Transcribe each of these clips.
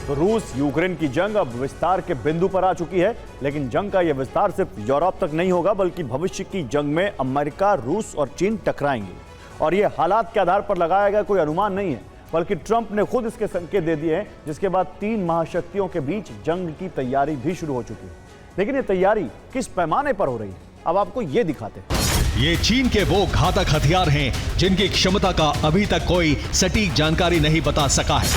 तो रूस यूक्रेन की जंग अब विस्तार के बिंदु पर आ चुकी है। लेकिन जंग का यह विस्तार सिर्फ यूरोप तक नहीं होगा, बल्कि भविष्य की जंग में अमेरिका, रूस और चीन टकराएंगे। और यह हालात के आधार पर लगाया गया कोई अनुमान नहीं है, बल्कि ट्रंप ने खुद इसके संकेत दे दिए हैं, जिसके बाद 3 महाशक्तियों के बीच जंग की तैयारी भी शुरू हो चुकी है। लेकिन ये तैयारी किस पैमाने पर हो रही है, अब आपको ये दिखाते हैं। ये चीन के वो घातक हथियार हैं जिनकी क्षमता का अभी तक कोई सटीक जानकारी नहीं बता सका है।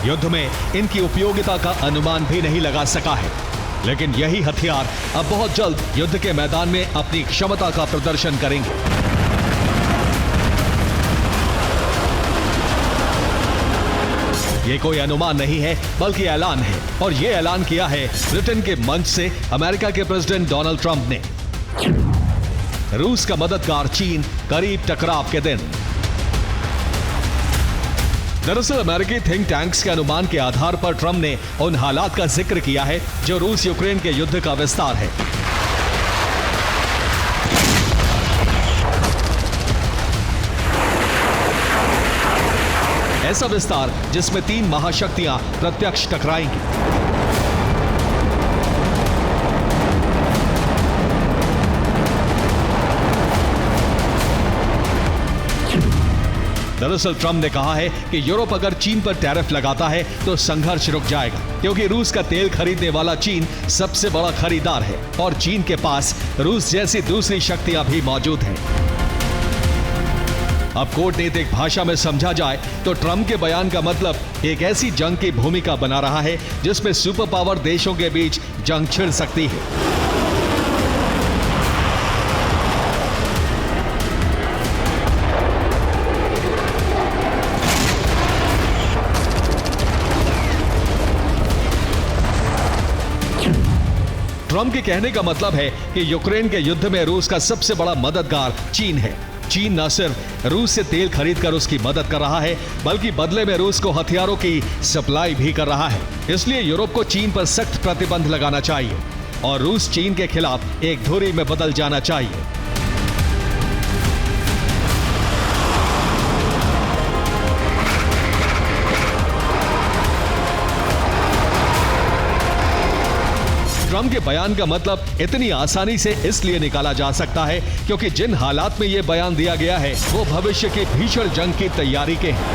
युद्ध में इनकी उपयोगिता का अनुमान भी नहीं लगा सका है, लेकिन यही हथियार अब बहुत जल्द युद्ध के मैदान में अपनी क्षमता का प्रदर्शन करेंगे। ये कोई अनुमान नहीं है, बल्कि ऐलान है, और ये ऐलान किया है ब्रिटेन के मंच से अमेरिका के प्रेसिडेंट डोनाल्ड ट्रंप ने। रूस का मददगार चीन करीब टकराव के दिन। दरअसल अमेरिकी थिंक टैंक्स के अनुमान के आधार पर ट्रंप ने उन हालात का जिक्र किया है जो रूस यूक्रेन के युद्ध का विस्तार है। ऐसा विस्तार जिसमें 3 महाशक्तियां प्रत्यक्ष टकराएंगी। दरअसल ट्रंप ने कहा है कि यूरोप अगर चीन पर टैरिफ लगाता है तो संघर्ष रुक जाएगा, क्योंकि रूस का तेल खरीदने वाला चीन सबसे बड़ा खरीदार है और चीन के पास रूस जैसी दूसरी शक्तियां भी मौजूद हैं। अब कूटनीतिक भाषा में समझा जाए तो ट्रंप के बयान का मतलब एक ऐसी जंग की भूमिका बना रहा है जिसमें सुपर पावर देशों के बीच जंग छिड़ सकती है। ट्रंप के कहने का मतलब है कि यूक्रेन के युद्ध में रूस का सबसे बड़ा मददगार चीन है। चीन न सिर्फ रूस से तेल खरीदकर उसकी मदद कर रहा है, बल्कि बदले में रूस को हथियारों की सप्लाई भी कर रहा है। इसलिए यूरोप को चीन पर सख्त प्रतिबंध लगाना चाहिए और रूस चीन के खिलाफ एक धुरी में बदल जाना चाहिए। ट्रंप के बयान का मतलब इतनी आसानी से इसलिए निकाला जा सकता है क्योंकि जिन हालात में यह बयान दिया गया है वो भविष्य की भीषण जंग की तैयारी के हैं।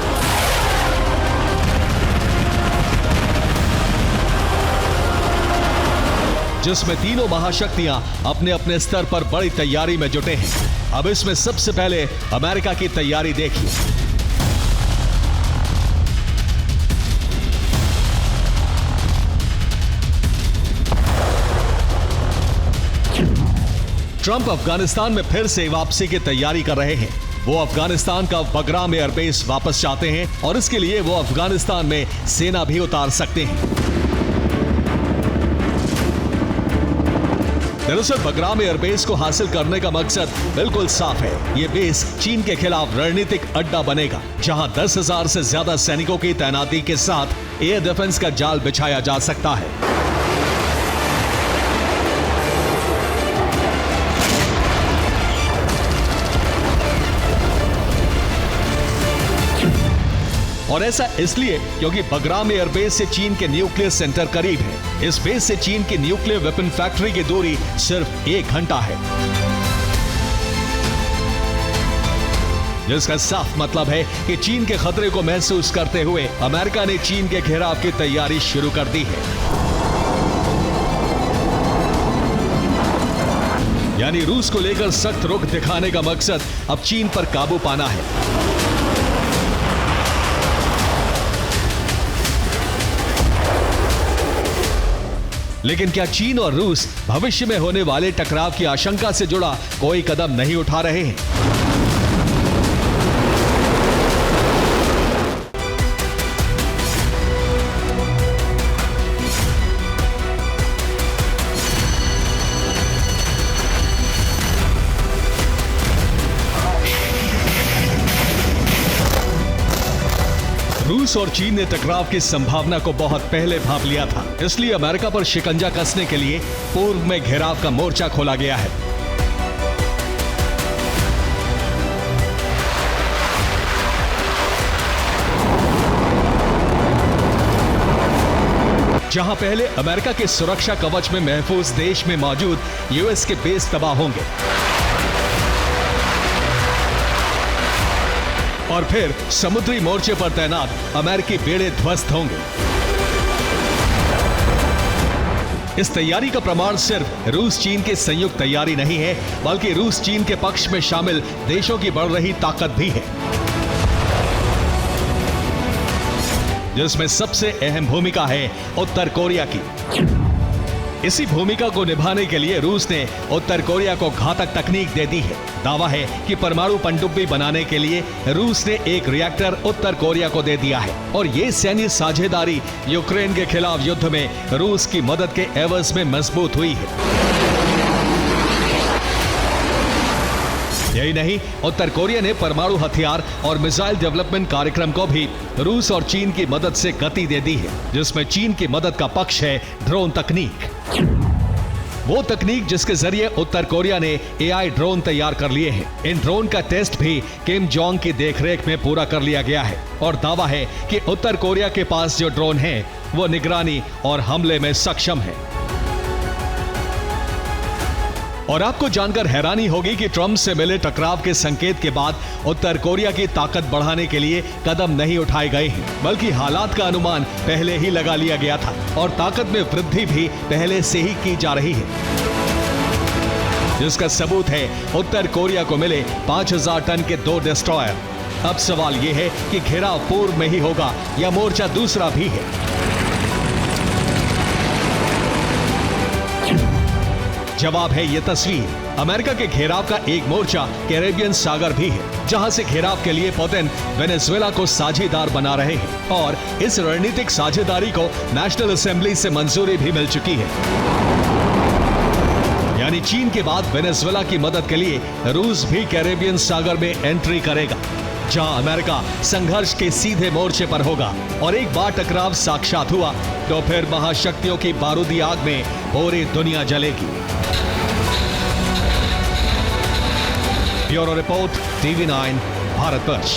जिसमें तीनों महाशक्तियां अपने अपने स्तर पर बड़ी तैयारी में जुटे हैं। अब इसमें सबसे पहले अमेरिका की तैयारी देखिए। ट्रंप अफगानिस्तान में फिर से वापसी की तैयारी कर रहे हैं। वो अफगानिस्तान का बगराम एयरबेस वापस चाहते हैं और इसके लिए वो अफगानिस्तान में सेना भी उतार सकते हैं। दरअसल बगराम एयरबेस को हासिल करने का मकसद बिल्कुल साफ है। ये बेस चीन के खिलाफ रणनीतिक अड्डा बनेगा, जहां 10,000 से ज्यादा सैनिकों की तैनाती के साथ एयर डिफेंस का जाल बिछाया जा सकता है। और ऐसा इसलिए क्योंकि बगराम एयरबेस से चीन के न्यूक्लियर सेंटर करीब है। इस बेस से चीन की न्यूक्लियर वेपन फैक्ट्री की दूरी सिर्फ 1 घंटा है, जिसका साफ मतलब है कि चीन के खतरे को महसूस करते हुए अमेरिका ने चीन के घेराव की तैयारी शुरू कर दी है। यानी रूस को लेकर सख्त रुख दिखाने का मकसद अब चीन पर काबू पाना है। लेकिन क्या चीन और रूस भविष्य में होने वाले टकराव की आशंका से जुड़ा कोई कदम नहीं उठा रहे हैं? रूस और चीन ने टकराव की संभावना को बहुत पहले भांप लिया था, इसलिए अमेरिका पर शिकंजा कसने के लिए पूर्व में घेराव का मोर्चा खोला गया है। जहां पहले अमेरिका के सुरक्षा कवच में महफूज देश में मौजूद यूएस के बेस तबाह होंगे और फिर समुद्री मोर्चे पर तैनात अमेरिकी बेड़े ध्वस्त होंगे। इस तैयारी का प्रमाण सिर्फ रूस चीन की संयुक्त तैयारी नहीं है, बल्कि रूस चीन के पक्ष में शामिल देशों की बढ़ रही ताकत भी है, जिसमें सबसे अहम भूमिका है उत्तर कोरिया की। इसी भूमिका को निभाने के लिए रूस ने उत्तर कोरिया को घातक तकनीक दे दी है। दावा है कि परमाणु पनडुब्बी बनाने के लिए रूस ने एक रिएक्टर उत्तर कोरिया को दे दिया है और ये सैन्य साझेदारी यूक्रेन के खिलाफ युद्ध में रूस की मदद के एवज में मजबूत हुई है। यही नहीं, उत्तर कोरिया ने परमाणु हथियार और मिसाइल डेवलपमेंट कार्यक्रम को भी रूस और चीन की मदद से गति दे दी है, जिसमें चीन की मदद का पक्ष है ड्रोन तकनीक। वो तकनीक जिसके जरिए उत्तर कोरिया ने एआई ड्रोन तैयार कर लिए हैं। इन ड्रोन का टेस्ट भी किम जोंग की देखरेख में पूरा कर लिया गया है और दावा है कि उत्तर कोरिया के पास जो ड्रोन हैं, वो निगरानी और हमले में सक्षम है। और आपको जानकर हैरानी होगी कि ट्रंप से मिले टकराव के संकेत के बाद उत्तर कोरिया की ताकत बढ़ाने के लिए कदम नहीं उठाए गए हैं, बल्कि हालात का अनुमान पहले ही लगा लिया गया था और ताकत में वृद्धि भी पहले से ही की जा रही है, जिसका सबूत है उत्तर कोरिया को मिले 5000 टन के 2 डिस्ट्रॉयर। अब सवाल यह है कि घेराव पूर्व में ही होगा या मोर्चा दूसरा भी है। जवाब है ये तस्वीर। अमेरिका के घेराव का एक मोर्चा कैरेबियन सागर भी है, जहां से घेराव के लिए पुतिन वेनेजुएला को साझेदार बना रहे हैं और इस रणनीतिक साझेदारी को नेशनल असेंबली से मंजूरी भी मिल चुकी है। यानी चीन के बाद वेनेजुएला की मदद के लिए रूस भी कैरेबियन सागर में एंट्री करेगा, जहां अमेरिका संघर्ष के सीधे मोर्चे पर होगा और एक बार टकराव साक्षात हुआ तो फिर महाशक्तियों की बारूदी आग में पूरी दुनिया जलेगी। Bureau report, TV9 Bharatvarsh.